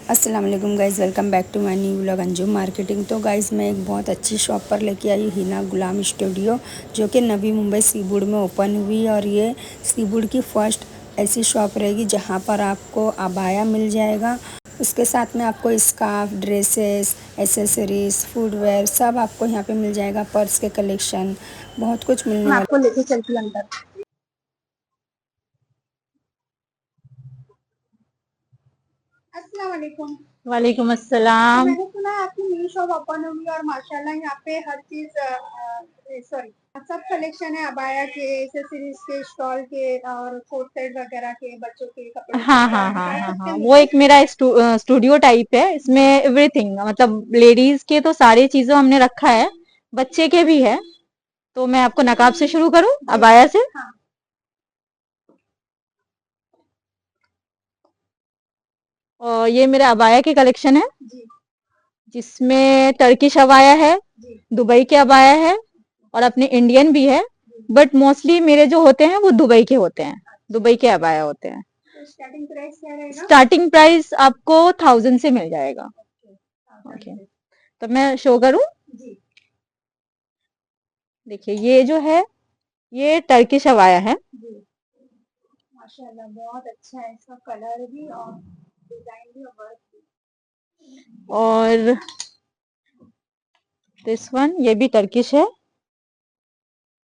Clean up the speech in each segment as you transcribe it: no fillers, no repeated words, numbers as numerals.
अस्सलाम वालेकुम guys, welcome back to my new vlog Anjum marketing. तो गाइज़ मैं एक बहुत अच्छी शॉप पर लेके आई हूँ, हिना गुलाम स्टूडियो, जो कि नवी मुंबई सीबुड में ओपन हुई है। और ये सीबुड की फ़र्स्ट ऐसी शॉप रहेगी जहाँ पर आपको अबाया मिल जाएगा। उसके साथ में आपको स्कार्फ, ड्रेसेस, एसेसरीज़, फुटवेयर सब आपको यहाँ पे मिल जाएगा। पर्स के कलेक्शन बहुत कुछ मिलने वाला। आपको लेके चलती हूँ अंदर। अस्सलाम वालेकुम। वालेकुम तो अस्सलाम। मैंने सुना है आपकी न्यू शॉप ओपन हुई और माशाल्लाह यहाँ पे हर चीज सॉरी सब कलेक्शन है, अबाया के, एक्सेसरीज के, स्टॉल के और कोट सेट वगैरह के, बच्चों के कपड़े हाँ वगैरह। हाँ आप हाँ बता हाँ सकते हाँ, हैं वो मुझे? एक मेरा स्टूडियो टाइप है। इसमें एवरीथिंग, मतलब लेडीज के तो सारी चीजों हमने रखा है, बच्चे के भी है। तो मैं आपको नकाब से शुरू करूं, जी अबाया से। हाँ और ये मेरा अबाया की कलेक्शन है, जी जिसमें टर्किश अबाया है, जी दुबई के अबाया है, और अपने इंडियन भी है। बट मोस्टली मेरे जो होते हैं वो दुबई के होते हैं, दुबई के अबाया होते हैं। तो स्टार्टिंग प्राइस क्या रहेगा? स्टार्टिंग प्राइस आपको 1000 से मिल जाएगा। ओके, तो मैं शो करूं। जी देखिए ये जो है, ये टर्किश अबाया है। जी माशाल्लाह बहुत अच्छा है, इसका कलर भी और डिजाइन भी और वर्क भी। और दिस वन, ये भी टर्किश है।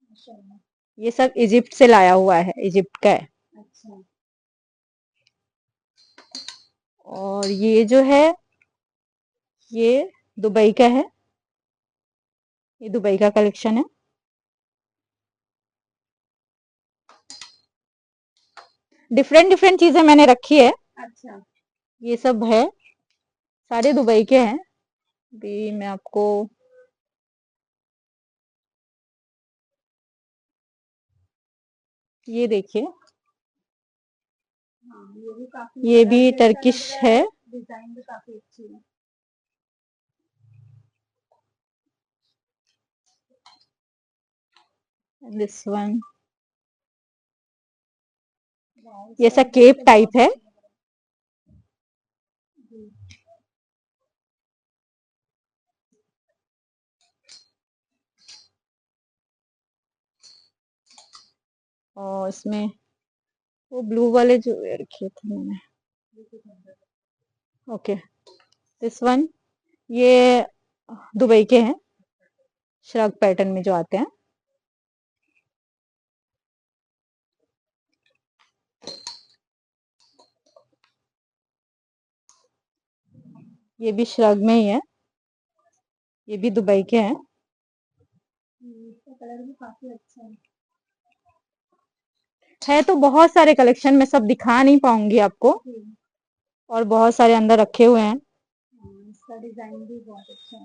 माशाल्लाह। ये सब इजिप्ट से लाया हुआ है, इजिप्ट का है। अच्छा और ये जो है, ये दुबई का है। ये दुबई का कलेक्शन है। डिफरेंट डिफरेंट चीजें मैंने रखी है। अच्छा ये सब है, सारे दुबई के हैं। भी मैं आपको, ये देखिए, हाँ ये भी काफी, ये कलर भी भी अच्छा लग टर्किश रहा है। है, डिजाइन भी काफी अच्छी है। दिस वन, वाओ, ये सब सब देख केप के टाइप बहुत है। अच्छा लग रहा है। जी और इसमें वो ब्लू वाले जो रखे थे मैंने। ओके, दिस वन, ये दुबई के हैं, श्रग पैटर्न में जो आते हैं। ये भी श्रग में ही है, ये भी दुबई के हैं। इसका कलर भी काफी अच्छा है तो बहुत सारे कलेक्शन, मैं सब दिखा नहीं पाऊंगी आपको, जी। और बहुत सारे अंदर रखे हुए हैं। इसका डिजाइन भी बहुत अच्छा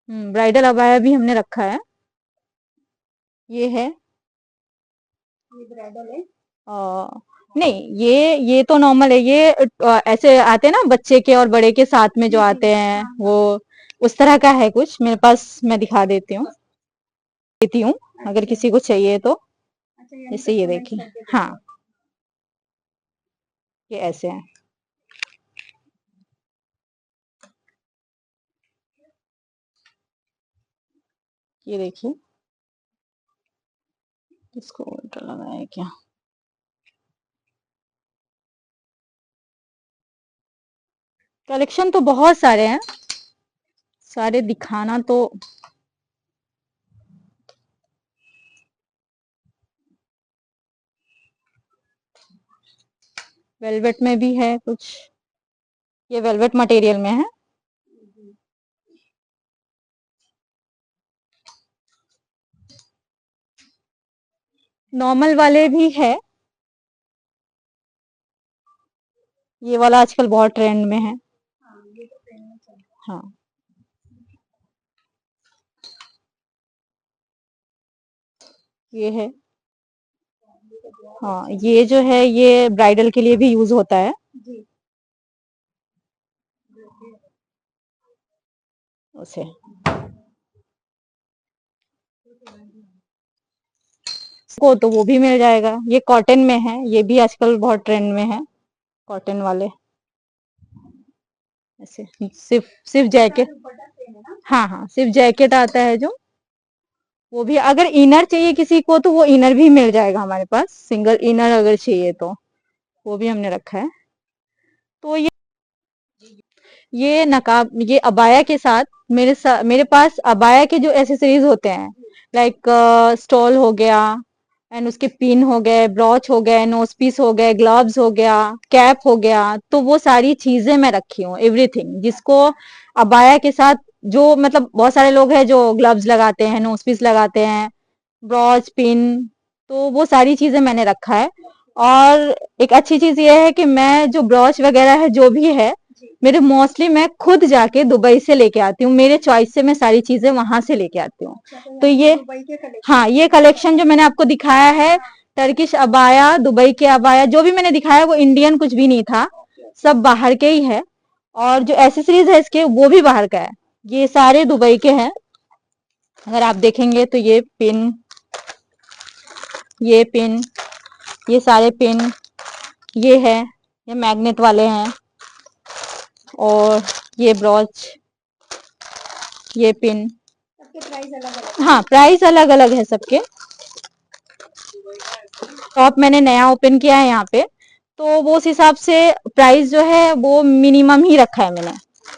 है। ब्राइडल अबाया भी हमने रखा है। ये है, ये ब्राइडल है? नहीं, ये तो नॉर्मल है। ये ऐसे आते हैं ना, बच्चे के और बड़े के साथ में जो जी जी आते हैं, हाँ वो हाँ। उस तरह का है कुछ मेरे पास, मैं दिखा देती हूँ, देती हूँ अगर अच्छा किसी को चाहिए तो। अच्छा, यानी जैसे ये कस्टमाइज देखिए, करके हाँ, देते हैं। ये ऐसे हैं। ये देखिए, इसको उल्टा लगा है क्या? कलेक्शन तो बहुत सारे हैं, सारे दिखाना तो। वेलवेट में भी है कुछ, ये वेलवेट मटेरियल में है। जी नॉर्मल वाले भी है, ये वाला आजकल बहुत ट्रेंड में है। हाँ, ये तो ट्रेंड में चल रहा हाँ, ये है। है, ये तो बहुत हाँ, अच्छा ये जो है, ये ब्राइडल के लिए भी यूज होता है। है। जी जी उसे को तो वो भी मिल जाएगा। ये कॉटन में है, ये भी आजकल बहुत ट्रेंड में है, कॉटन वाले ऐसे। सिर्फ सिर्फ जैकेट, हाँ हाँ, सिर्फ जैकेट आता है जो, वो भी। अगर इनर चाहिए किसी को तो वो इनर भी मिल जाएगा हमारे पास, सिंगल इनर अगर चाहिए तो वो भी हमने रखा है। तो ये नकाब, ये अबाया के साथ मेरे पास अबाया के जो एसेसरीज होते हैं, लाइक स्टॉल हो गया, एंड उसके पिन हो गए, ब्रॉच हो गए, नोज पीस हो गए, ग्लव्स हो गया, कैप हो गया, तो वो सारी चीजें मैं रखी हूँ, एवरीथिंग जिसको अबाया के साथ, जो मतलब बहुत सारे लोग हैं जो ग्लव्स लगाते हैं, नोज पीस लगाते हैं, ब्रॉच पिन, तो वो सारी चीजें मैंने रखा है। और एक अच्छी चीज ये है कि मैं जो ब्रॉच वगैरह है जो भी है मेरे, मोस्टली मैं खुद जाके दुबई से लेके आती हूँ, मेरे चॉइस से मैं सारी चीजें वहां से लेके आती हूँ। तो ये, हाँ, ये कलेक्शन जो मैंने आपको दिखाया है, टर्किश अबाया, दुबई के अबाया, जो भी मैंने दिखाया वो इंडियन कुछ भी नहीं था, सब बाहर के ही है। और जो एसेसरीज है इसके वो भी बाहर का है, ये सारे दुबई के हैं। अगर आप देखेंगे तो ये पिन, ये पिन, ये सारे पिन, ये है, ये मैग्नेट वाले हैं, और ये ब्रॉच, ये पिन, सबके प्राइस अलग अलग, हाँ प्राइस अलग अलग है सबके। शॉप मैंने नया ओपन किया है यहाँ पे, तो वो उस हिसाब से प्राइस जो है वो मिनिमम ही रखा है मैंने,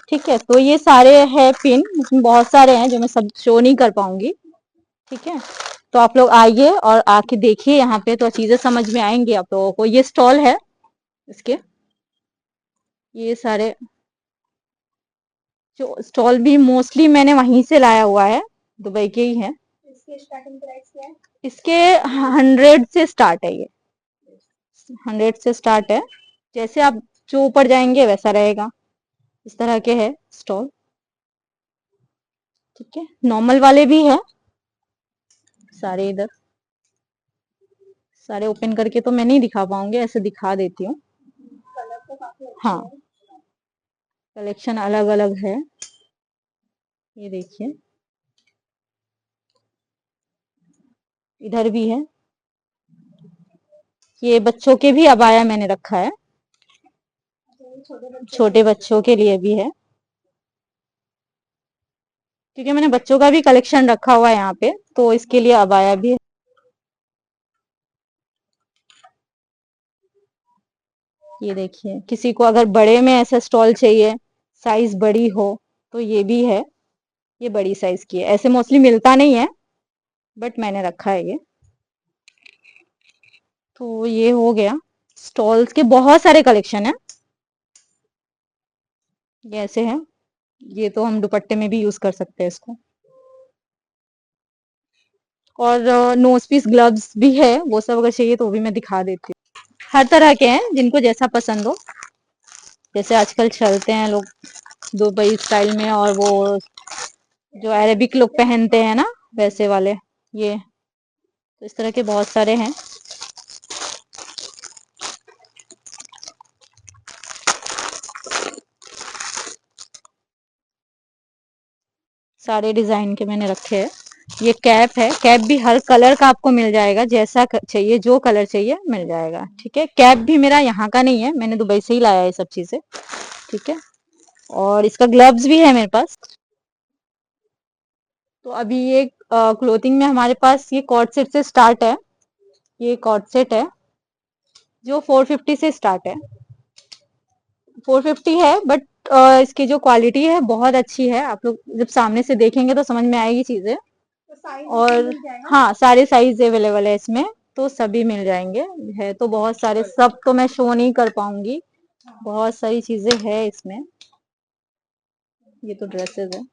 ठीक है। तो ये सारे है पिन, इसमें बहुत सारे हैं जो मैं सब शो नहीं कर पाऊंगी, ठीक है। तो आप लोग आइए और आके देखिए यहाँ पे, तो चीजें समझ में आएंगी आप लोगों को। ये स्टॉल है इसके, ये सारे जो स्टॉल भी मोस्टली मैंने वहीं से लाया हुआ है, दुबई के ही है। इसके स्टार्टिंग प्राइस क्या है? इसके 100 से स्टार्ट है, ये 100 से स्टार्ट है। जैसे आप जो ऊपर जाएंगे वैसा रहेगा, इस तरह के है स्टॉल, ठीक है। नॉर्मल वाले भी है सारे, इधर सारे ओपन करके तो मैं नहीं दिखा पाऊंगी, ऐसे दिखा देती हूँ। हाँ, कलेक्शन अलग अलग है, ये देखिए, इधर भी है। ये बच्चों के भी अबाया मैंने रखा है, छोटे बच्चों के लिए भी है, क्योंकि मैंने बच्चों का भी कलेक्शन रखा हुआ है यहाँ पे, तो इसके लिए अबाया भी है। ये देखिए, किसी को अगर बड़े में ऐसा स्टॉल चाहिए, साइज बड़ी हो, तो ये भी है, ये बड़ी साइज की है, ऐसे मोस्टली मिलता नहीं है, बट मैंने रखा है ये। तो ये हो गया, स्टॉल्स के बहुत सारे कलेक्शन है, ये ऐसे है। ये तो हम दुपट्टे में भी यूज कर सकते हैं इसको। और नोज पीस ग्लव्स भी है, वो सब अगर चाहिए तो वो भी मैं दिखा देती हूँ। हर तरह के हैं, जिनको जैसा पसंद हो, जैसे आजकल चलते हैं लोग दुबई स्टाइल में, और वो जो अरेबिक लोग पहनते हैं ना, वैसे वाले, ये तो इस तरह के बहुत सारे हैं। सारे डिजाइन के मैंने रखे हैं। ये कैप है, कैप भी हर कलर का आपको मिल जाएगा, जैसा चाहिए, जो कलर चाहिए मिल जाएगा, ठीक है। कैप भी मेरा यहाँ का नहीं है, मैंने दुबई से ही लाया है सब चीजें, ठीक है। और इसका ग्लव्स भी है मेरे पास। तो अभी ये क्लोथिंग में हमारे पास ये कॉर्ड सेट से स्टार्ट है, ये कॉर्ड सेट है जो 450 से स्टार्ट है, 450 है, बट इसकी जो क्वालिटी है बहुत अच्छी है, आप लोग जब सामने से देखेंगे तो समझ में आएगी चीजें। और हाँ, सारे साइज अवेलेबल है इसमें, तो सभी मिल जाएंगे, है तो बहुत सारे, सब तो मैं शो नहीं कर पाऊंगी, बहुत सारी चीजें है इसमें। ये तो ड्रेसेस है,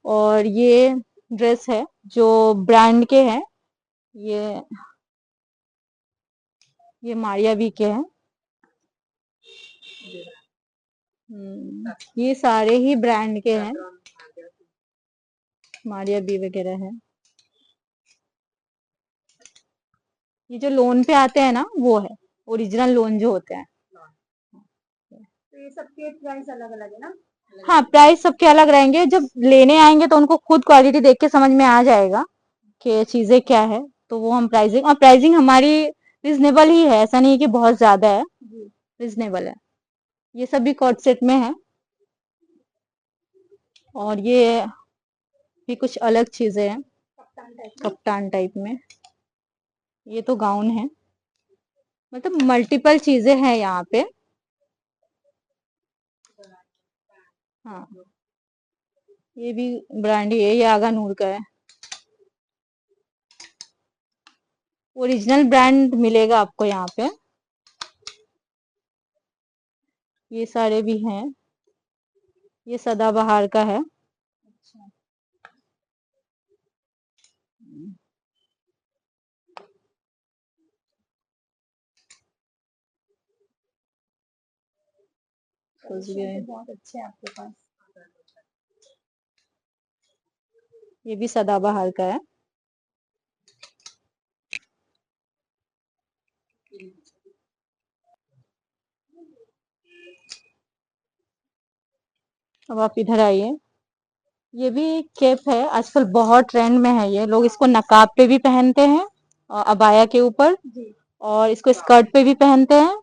और ये ड्रेस है जो ब्रांड के हैं, ये ये मारिया बी के हैं। ये सारे ही ब्रांड के हैं, मारिया बी वगैरह है। ये जो लोन पे आते हैं ना, वो है ओरिजिनल लोन जो होते हैं। तो ये सबके प्राइस अलग अलग है ना? हाँ, प्राइस सबके अलग रहेंगे। जब लेने आएंगे तो उनको खुद क्वालिटी देख के समझ में आ जाएगा कि चीजें क्या है, तो वो हम प्राइसिंग हमारी रिजनेबल ही है, ऐसा नहीं है कि बहुत ज्यादा है, रिजनेबल है। ये सब भी कॉर्ड सेट में है। और ये भी कुछ अलग चीजें हैं, कफ्तान टाइप में। ये तो गाउन है, मतलब मल्टीपल चीजें हैं यहाँ पे। हाँ, ये भी ब्रांड ही है, ये आगा नूर का है। ओरिजिनल ब्रांड मिलेगा आपको यहाँ पे। ये सारे भी हैं, ये सदाबहार का है। बहुत अच्छे हैं आपके पास। ये भी सदाबहार का है। अब आप इधर आइए, ये भी केप है, आजकल बहुत ट्रेंड में है। ये लोग इसको नकाब पे भी पहनते हैं, और अबाया के ऊपर, और इसको स्कर्ट पे भी पहनते हैं,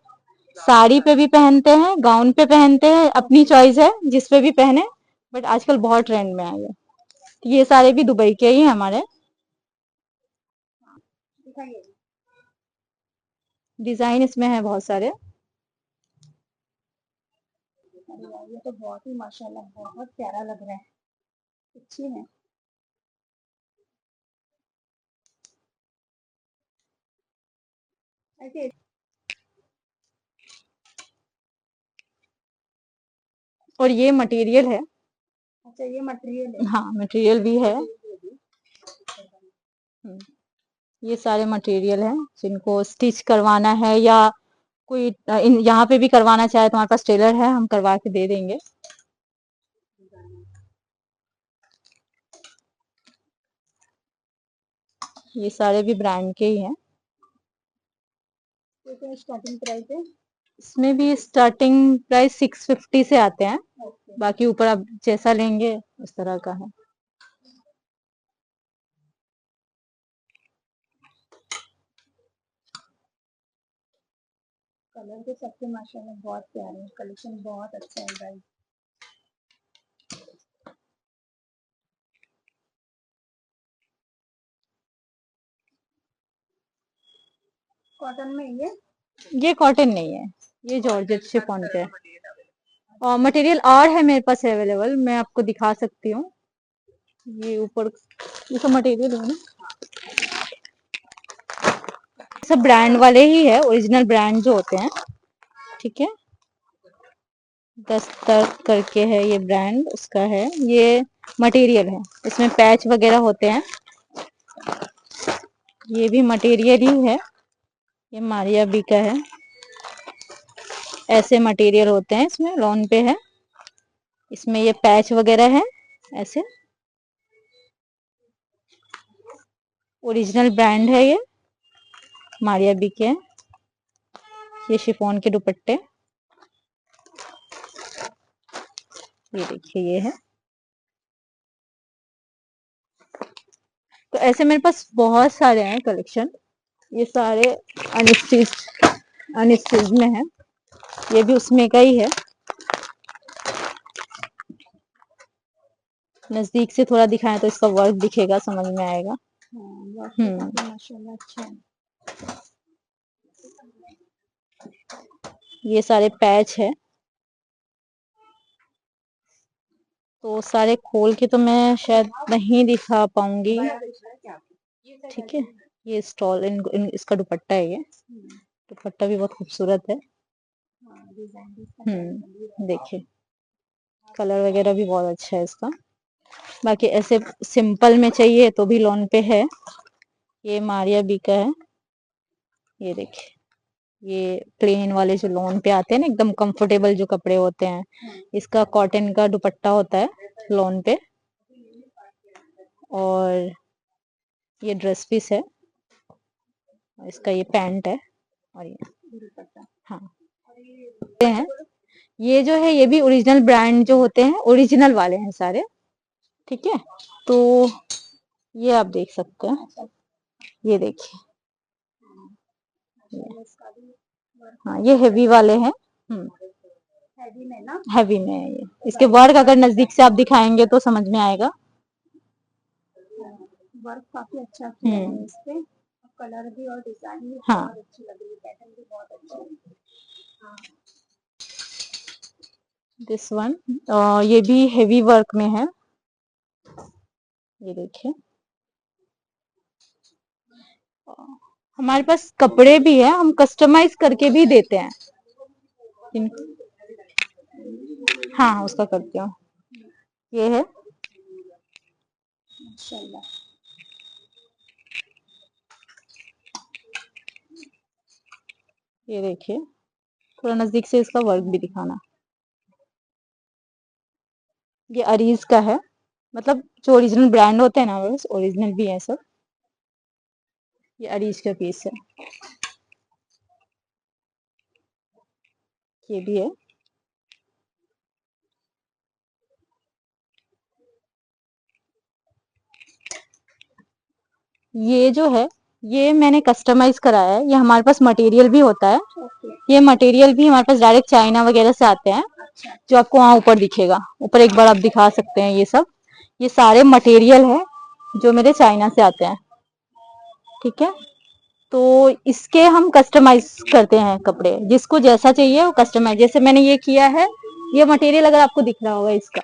साड़ी पे भी पहनते हैं, गाउन पे पहनते हैं, अपनी चॉइस है जिस पे भी पहने। बट आजकल बहुत ट्रेंड में है ये सारे भी दुबई के ही हैं हमारे। डिजाइन इसमें है बहुत सारे। ये तो बहुत ही माशाल्लाह बहुत प्यारा लग रहा है, अच्छी है। और ये मटेरियल है। अच्छा, ये मटेरियल है। हाँ, मटेरियल भी है। ये सारे मटेरियल हैं, जिनको स्टिच करवाना है या कोई यहाँ पे भी करवाना चाहे तो हमारे पास टेलर है, हम करवा के दे देंगे। ये सारे भी ब्रांड के ही हैं। तो स्टार्टिंग प्राइस है, इसमें भी स्टार्टिंग प्राइस 650 से आते हैं। बाकी ऊपर आप जैसा लेंगे उस तरह का है। कलर के सबके माशाल्लाह बहुत प्यारे हैं, कलेक्शन बहुत अच्छा है गाइस। कॉटन में ये कॉटन नहीं है, ये जॉर्जेट शिफॉन पे है। और मटेरियल और है मेरे पास अवेलेबल, मैं आपको दिखा सकती हूँ। ये ऊपर ये सब मटेरियल है ना, सब ब्रांड वाले ही है, ओरिजिनल ब्रांड जो होते हैं। ठीक है, दस्तर करके है ये ब्रांड उसका है। ये मटेरियल है, इसमें पैच वगैरह होते हैं। ये भी मटेरियल ही है, ये मारिया बी का है। ऐसे मटेरियल होते हैं, इसमें लॉन पे है, इसमें ये पैच वगैरह है ऐसे। ओरिजिनल ब्रांड है ये, मारिया बी के। ये शिफॉन के दुपट्टे, ये देखिए ये है। तो ऐसे मेरे पास बहुत सारे हैं कलेक्शन, ये सारे अनस्टिच में है। ये भी उसमें का ही है। नजदीक से थोड़ा दिखाएं तो इसका वर्क दिखेगा, समझ में आएगा। माशाल्लाह अच्छा है। ये सारे पैच है, तो सारे खोल के तो मैं शायद नहीं दिखा पाऊंगी। ठीक है, ये स्टॉल इसका दुपट्टा है। ये दुपट्टा भी बहुत खूबसूरत है। देखिए कलर वगैरह भी बहुत अच्छा है इसका। बाकी ऐसे सिंपल में चाहिए तो भी लॉन पे है। ये मारिया बी का है, ये देखिए। ये प्लेन वाले जो लॉन पे आते हैं ना, एकदम कंफर्टेबल जो कपड़े होते हैं, इसका कॉटन का दुपट्टा होता है लॉन पे। और ये ड्रेस पीस है, इसका ये पैंट है, और ये दुपट्टा। हाँ, ये हैं ये जो है ये भी ओरिजिनल ब्रांड जो होते हैं, ओरिजिनल वाले हैं सारे। ठीक है, तो ये आप देख सकते हैं, ये देखिए, हाँ ये हेवी वाले हैं। हैवी में ना, हैवी में है ये। इसके वर्क अगर नजदीक से आप दिखाएंगे तो समझ में आएगा। वर्क काफी अच्छा किया है इस पे, कलर भी और डिजाइन भी हाँ बहुत अच्छी लग रही है, पैटर्न भी बहुत अच्छा है। दिस वन, ये भी हेवी वर्क में है, ये देखिए। हमारे पास कपड़े भी है, हम कस्टमाइज करके भी देते हैं। हाँ उसका करती हूँ, ये है। माशाल्लाह। ये देखिए, थोड़ा नजदीक से इसका वर्क भी दिखाना। ये अरीज का है, मतलब जो ओरिजिनल ब्रांड होते हैं ना, बस ओरिजिनल भी है सब। ये अरीज का पीस है, ये भी है। ये जो है ये मैंने कस्टमाइज कराया है, ये हमारे पास मटेरियल भी होता है। ये मटेरियल भी हमारे पास डायरेक्ट चाइना वगैरह से आते हैं, जो आपको वहां ऊपर दिखेगा, ऊपर एक बार आप दिखा सकते हैं। ये सब, ये सारे मटेरियल है जो मेरे चाइना से आते हैं। ठीक है, तो इसके हम कस्टमाइज करते हैं कपड़े, जिसको जैसा चाहिए वो कस्टमाइज। जैसे मैंने ये किया है, ये मटेरियल अगर आपको दिख रहा होगा इसका,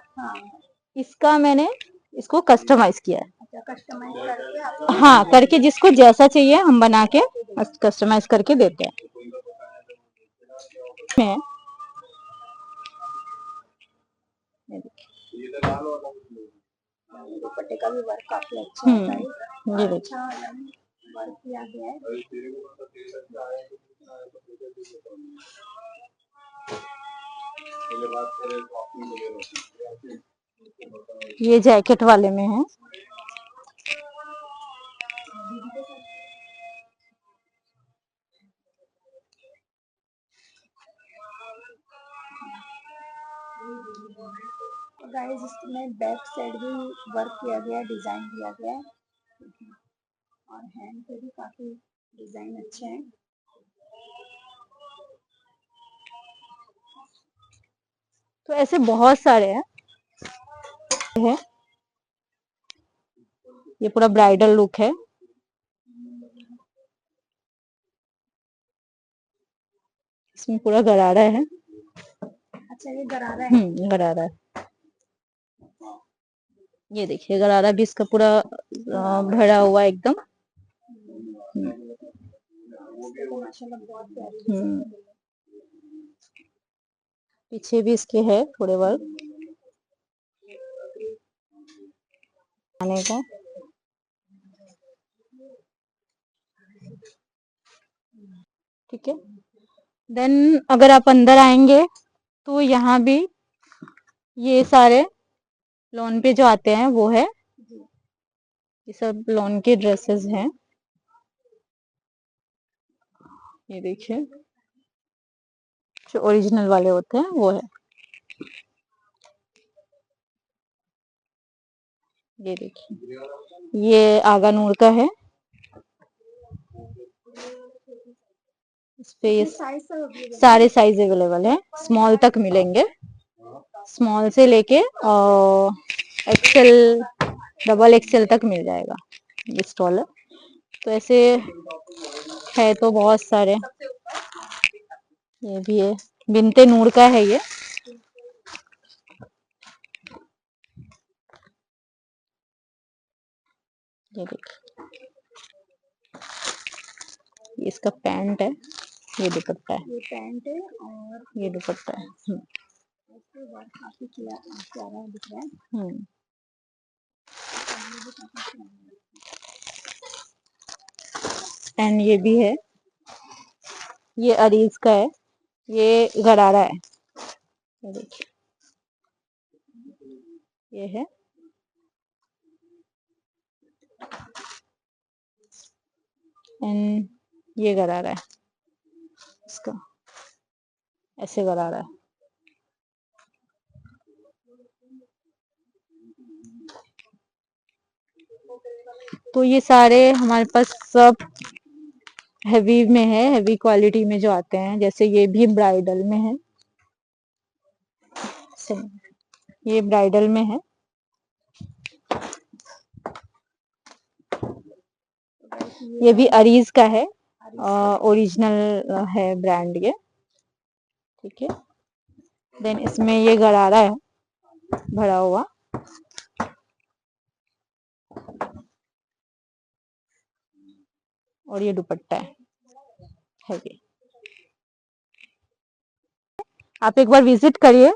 इसका मैंने इसको कस्टमाइज किया है। कस्टमाइज करके आप, हाँ करके, जिसको जैसा चाहिए हम बना के कस्टमाइज करके देते हैं। मैं दुपट्टे का भी वर्क काफी अच्छा है गाइस, ये अच्छा वर्क किया गया है। ये जैकेट वाले में है। गाइस इसमें बैक साइड भी वर्क किया गया है, डिजाइन दिया गया है, और हैंड पे भी काफी डिजाइन अच्छे हैं। तो ऐसे बहुत सारे हैं। ये पूरा ब्राइडल लुक है। इसमें पूरा गरारा है। अच्छा ये गरारा है। गरारा है। ये देखिए गरारा भी इसका पूरा भरा हुआ एकदम। माशाल्लाह बहुत प्यारी डिजाइन है। पीछे भी इसके है थोड़े वर्क आने का। ठीक है, देन अगर आप अंदर आएंगे तो यहाँ भी ये सारे लॉन पे जो आते हैं वो है, ये सब लॉन के ड्रेसेस हैं। ये देखिए जो ओरिजिनल वाले होते हैं वो है। ये देखिए ये आगा नूर का है। इस पे ये सारे साइज अवेलेबल है, स्मॉल तक मिलेंगे, स्मॉल से लेके एक्सेल डबल एक्सेल तक मिल जाएगा। ये स्टॉल है, तो ऐसे है तो बहुत सारे। ये भी है, बिनते नूर का है ये। ये देखिए, ये इसका पैंट है, ये दुपट्टा है। ये पैंट है और ये दुपट्टा है। इसके वर्क काफी प्यारा दिख रहा है। एंड ये भी है, ये अरीज का है, ये गरारा है। ये देखिए, ये है। एंड ये गरारा है इसका, ऐसे गरारा है। तो ये सारे हमारे पास सब हेवी में है, हेवी क्वालिटी में जो आते हैं। जैसे ये भी ब्राइडल में है, ये ब्राइडल में है। ये भी अरीज का है, ओरिजिनल है ब्रांड ये, ठीक है। देन इसमें ये गरारा है भरा हुआ, और ये दुपट्टा है ये। आप एक बार विजिट करिए,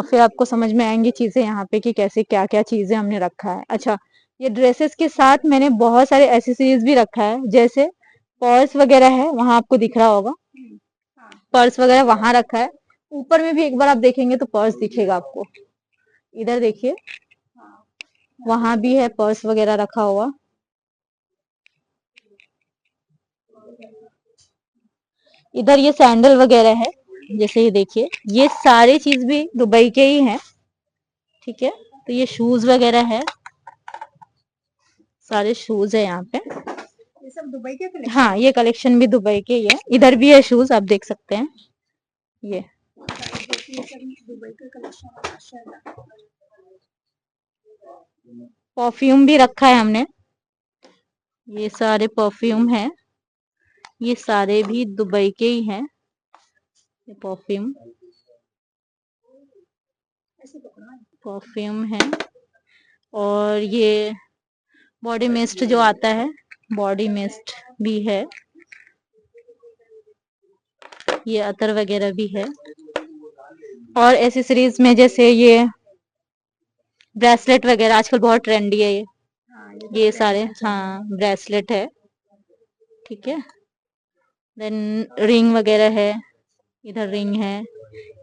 फिर आपको समझ में आएंगी चीजें यहाँ पे कि कैसे क्या क्या चीजें हमने रखा है। अच्छा, ये ड्रेसेस के साथ मैंने बहुत सारे एसेसरीज भी रखा है। जैसे पर्स वगैरह है, वहां आपको दिख रहा होगा, पर्स वगैरह वहां रखा है। ऊपर में भी एक बार आप देखेंगे तो पर्स दिखेगा आपको। इधर देखिए, वहां भी है पर्स वगैरह रखा हुआ। इधर ये सैंडल वगैरह है, जैसे ये देखिए, ये सारे चीज भी दुबई के ही हैं, ठीक है। तो ये शूज वगैरह है, सारे शूज है यहाँ पे। ये सब दुबई के कलेक्शन? हाँ, ये कलेक्शन भी दुबई के ही है। इधर भी है शूज, आप देख सकते हैं। ये दुबई का कलेक्शन है माशाल्लाह। परफ्यूम भी रखा है हमने, ये सारे परफ्यूम है, ये सारे भी दुबई के ही हैं, ये परफ्यूम परफ्यूम है। और ये बॉडी मिस्ट जो आता है, बॉडी मिस्ट भी है, ये अतर वगैरह भी है। और एसेसरीज में जैसे ये ब्रेसलेट वगैरह आजकल बहुत ट्रेंडी है ये सारे, हाँ ब्रेसलेट है, ठीक है। देन रिंग वगैरह है, इधर रिंग है,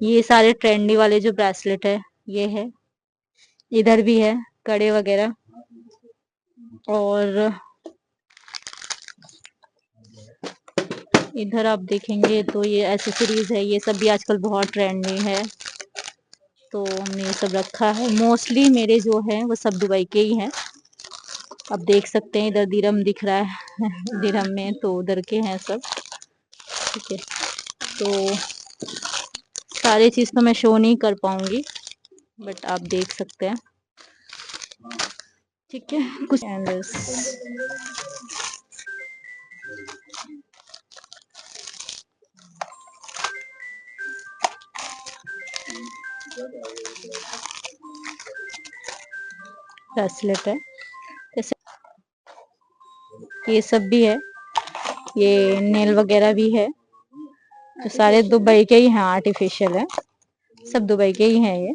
ये सारे ट्रेंडी वाले जो ब्रेसलेट है ये है। इधर भी है कड़े वगैरह। और इधर आप देखेंगे तो ये एसेसरीज है, ये सब भी आजकल बहुत ट्रेंडी है, तो हमने ये सब रखा है। मोस्टली मेरे जो है वो सब दुबई के ही हैं। आप देख सकते हैं, इधर दिरम दिख रहा है दिरम में, तो उधर के हैं सब, ठीक है। तो सारे चीज तो मैं शो नहीं कर पाऊंगी, बट आप देख सकते हैं, ठीक है। कुछ ब्रेसलेट है, जैसे ये सब भी है, ये नेल वगैरह भी है, तो सारे दुबई के ही हैं, आर्टिफिशियल है, सब दुबई के ही हैं ये।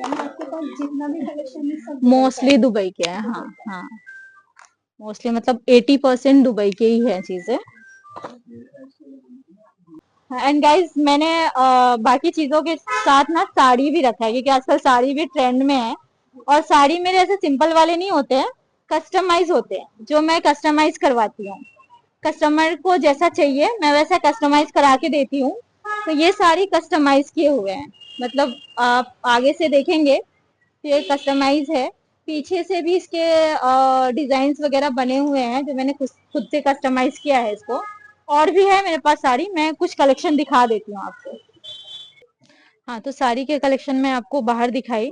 आपके पास जितना भी कलेक्शन है सब मोस्टली दुबई के हैं, हाँ हाँ, मोस्टली मतलब 80% दुबई के ही है चीजें। एंड गाइस, मैंने बाकी चीजों के साथ ना साड़ी भी रखा है, क्योंकि आजकल साड़ी भी ट्रेंड में है। और साड़ी मेरे ऐसे सिंपल वाले नहीं होते हैं, कस्टमाइज होते हैं, जो मैं कस्टमाइज करवाती हूँ। कस्टमर को जैसा चाहिए मैं वैसा कस्टमाइज करा के देती हूँ। तो ये सारी कस्टमाइज किए हुए हैं, मतलब आप आगे से देखेंगे तो ये कस्टमाइज है। पीछे से भी इसके डिजाइन वगैरह बने हुए हैं, जो मैंने खुद से कस्टमाइज किया है इसको। और भी है मेरे पास साड़ी, मैं कुछ कलेक्शन दिखा देती हूँ आपको। हाँ, तो साड़ी के कलेक्शन में आपको बाहर दिखाई,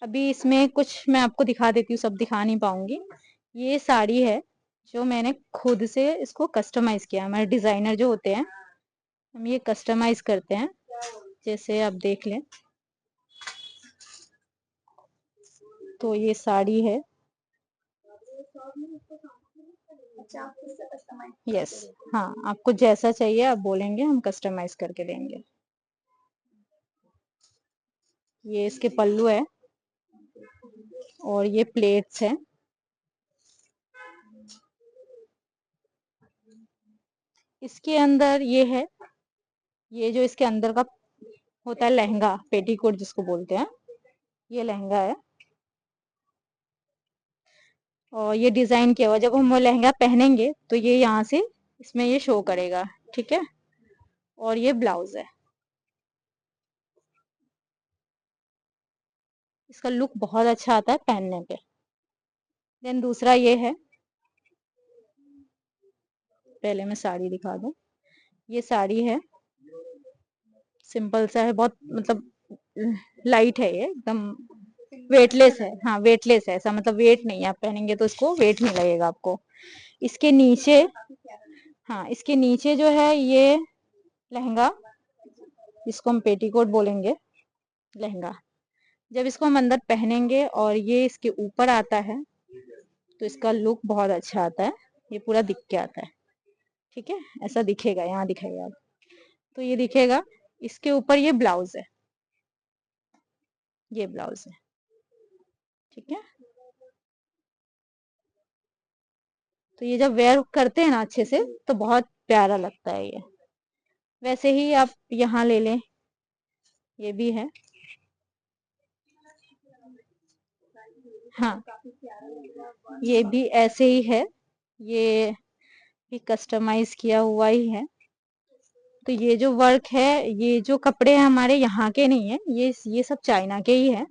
अभी इसमें कुछ मैं आपको दिखा देती हूँ, सब दिखा नहीं पाऊंगी। ये साड़ी है जो मैंने खुद से इसको कस्टमाइज किया। हमारे डिजाइनर जो होते हैं, हम ये कस्टमाइज करते हैं, जैसे आप देख लें। तो ये साड़ी है, यस, हाँ, आपको जैसा चाहिए आप बोलेंगे, हम कस्टमाइज करके देंगे। ये इसके पल्लू है, और ये प्लेट्स है। इसके अंदर ये है, ये जो इसके अंदर का होता है लहंगा, पेटीकोट जिसको बोलते हैं, ये लहंगा है। और ये डिजाइन किया हुआ, जब हम वो लहंगा पहनेंगे तो ये यहाँ से इसमें ये शो करेगा, ठीक है। और ये ब्लाउज है, इसका लुक बहुत अच्छा आता है पहनने पे। देन दूसरा ये है, पहले मैं साड़ी दिखा दूं। ये साड़ी है, सिंपल सा है, बहुत मतलब लाइट है, ये एकदम वेटलेस है। हाँ वेटलेस है, ऐसा मतलब वेट नहीं है, आप पहनेंगे तो इसको वेट नहीं लगेगा आपको। इसके नीचे, हाँ इसके नीचे जो है ये लहंगा, इसको हम पेटीकोट बोलेंगे, लहंगा। जब इसको हम अंदर पहनेंगे और ये इसके ऊपर आता है तो इसका लुक बहुत अच्छा आता है, ये पूरा दिख के आता है। ठीक है, ऐसा दिखेगा, यहाँ दिखाइए आप, तो ये दिखेगा। इसके ऊपर ये ब्लाउज है, ये ब्लाउज है। ठीक है, तो ये जब वेयर करते हैं ना अच्छे से तो बहुत प्यारा लगता है ये। वैसे ही आप यहाँ ले लें, ये भी है। हाँ ये भी ऐसे ही है, ये भी कस्टमाइज किया हुआ ही है। तो ये जो वर्क है, ये जो कपड़े हैं हमारे यहाँ के नहीं है, ये सब चाइना के ही है।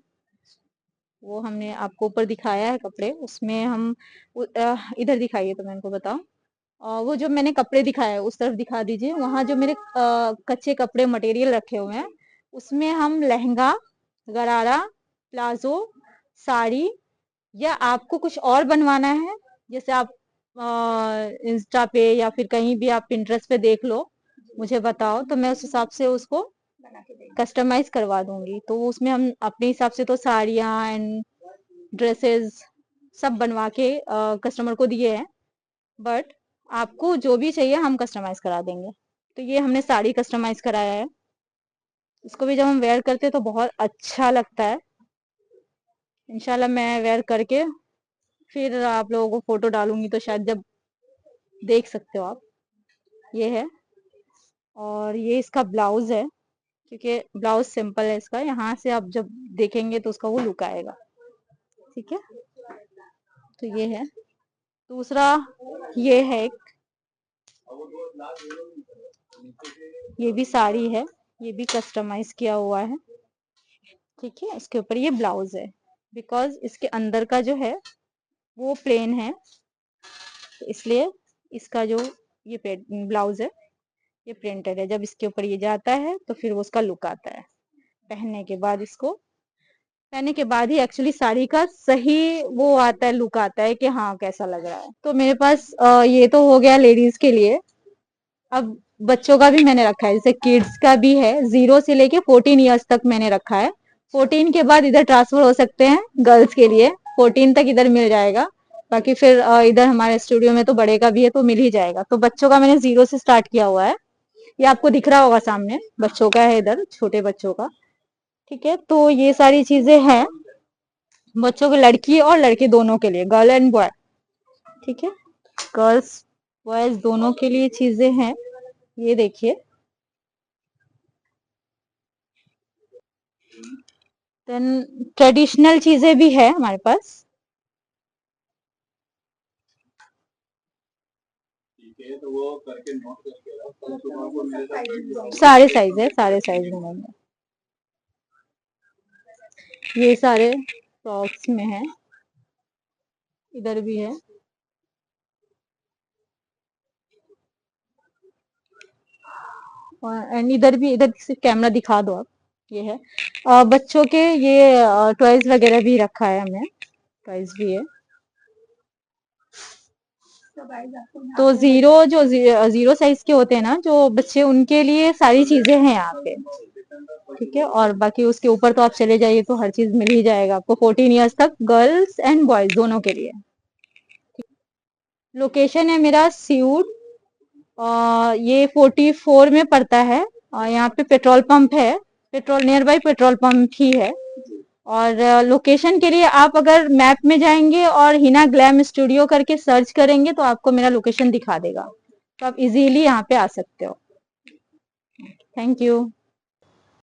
वो हमने आपको ऊपर दिखाया है कपड़े, उसमें हम इधर दिखाइए तो मैं इनको बताऊं। वो जो मैंने कपड़े दिखाए उस तरफ दिखा दीजिए, वहां जो मेरे कच्चे कपड़े मटेरियल रखे हुए हैं उसमें हम लहंगा, गरारा, प्लाजो, साड़ी, या आपको कुछ और बनवाना है, जैसे आप इंस्टा पे या फिर कहीं भी आप पिंटरेस्ट पे देख लो, मुझे बताओ तो मैं उस हिसाब से उसको कस्टमाइज करवा दूंगी। तो उसमें हम अपने हिसाब से तो साड़ियाँ एंड ड्रेसेस सब बनवा के कस्टमर को दिए हैं, बट आपको जो भी चाहिए हम कस्टमाइज करा देंगे। तो ये हमने साड़ी कस्टमाइज कराया है, इसको भी जब हम वेयर करते हैं तो बहुत अच्छा लगता है। इंशाल्लाह मैं वेयर करके फिर आप लोगों को फोटो डालूंगी तो शायद जब देख सकते हो आप। ये है, और ये इसका ब्लाउज है, क्योंकि ब्लाउज सिंपल है इसका, यहाँ से आप जब देखेंगे तो उसका वो लुक आएगा। ठीक है, तो ये है। दूसरा ये है एक, ये भी साड़ी है, ये भी कस्टमाइज किया हुआ है। ठीक है, इसके ऊपर ये ब्लाउज है, बिकॉज इसके अंदर का जो है वो प्लेन है, तो इसलिए इसका जो ये ब्लाउज है ये प्रिंटेड है। जब इसके ऊपर ये जाता है तो फिर वो उसका लुक आता है। पहनने के बाद इसको, पहनने के बाद ही एक्चुअली साड़ी का सही वो आता है, लुक आता है कि हाँ कैसा लग रहा है। तो मेरे पास ये तो हो गया लेडीज के लिए। अब बच्चों का भी मैंने रखा है, जैसे किड्स का भी है, 0 से लेके 14 ईयर्स तक मैंने रखा है। 14 के बाद इधर ट्रांसफर हो सकते हैं गर्ल्स के लिए, 14 तक इधर मिल जाएगा। बाकी फिर इधर हमारे स्टूडियो में तो बड़े का भी है तो मिल ही जाएगा। तो बच्चों का मैंने 0 से स्टार्ट किया हुआ है, ये आपको दिख रहा होगा सामने, बच्चों का है इधर, छोटे बच्चों का। ठीक है, तो ये सारी चीजें हैं बच्चों के, लड़की और लड़के दोनों के लिए, गर्ल एंड बॉय। ठीक है, गर्ल्स बॉयज दोनों के लिए चीजें हैं। ये देखिए, देन ट्रेडिशनल चीजें भी है हमारे पास। तो वो करके नोट करके सारे साइज है, सारे साइज मिलेंगे। ये सारे फ्रॉक्स में है, इधर भी है। और एंड इधर भी, इधर से कैमरा दिखा दो आप। ये है बच्चों के, ये टॉयज वगैरह भी रखा है हमने, टॉयज भी है। तो जीरो साइज के होते हैं ना जो बच्चे, उनके लिए सारी चीजें हैं यहाँ पे। ठीक है, और बाकी उसके ऊपर तो आप चले जाइए तो हर चीज मिल ही जाएगा आपको, 14 ईयर्स तक गर्ल्स एंड बॉयज दोनों के लिए। लोकेशन है मेरा सीऊट, ये 44 में पड़ता है, और यहाँ पे पेट्रोल पंप है, petrol nearby petrol pump ही है। और लोकेशन के लिए आप अगर मैप में जाएंगे और हिना ग्लैम स्टूडियो करके सर्च करेंगे तो आपको मेरा लोकेशन दिखा देगा, तो आप इजीली यहाँ पे आ सकते हो। Thank you.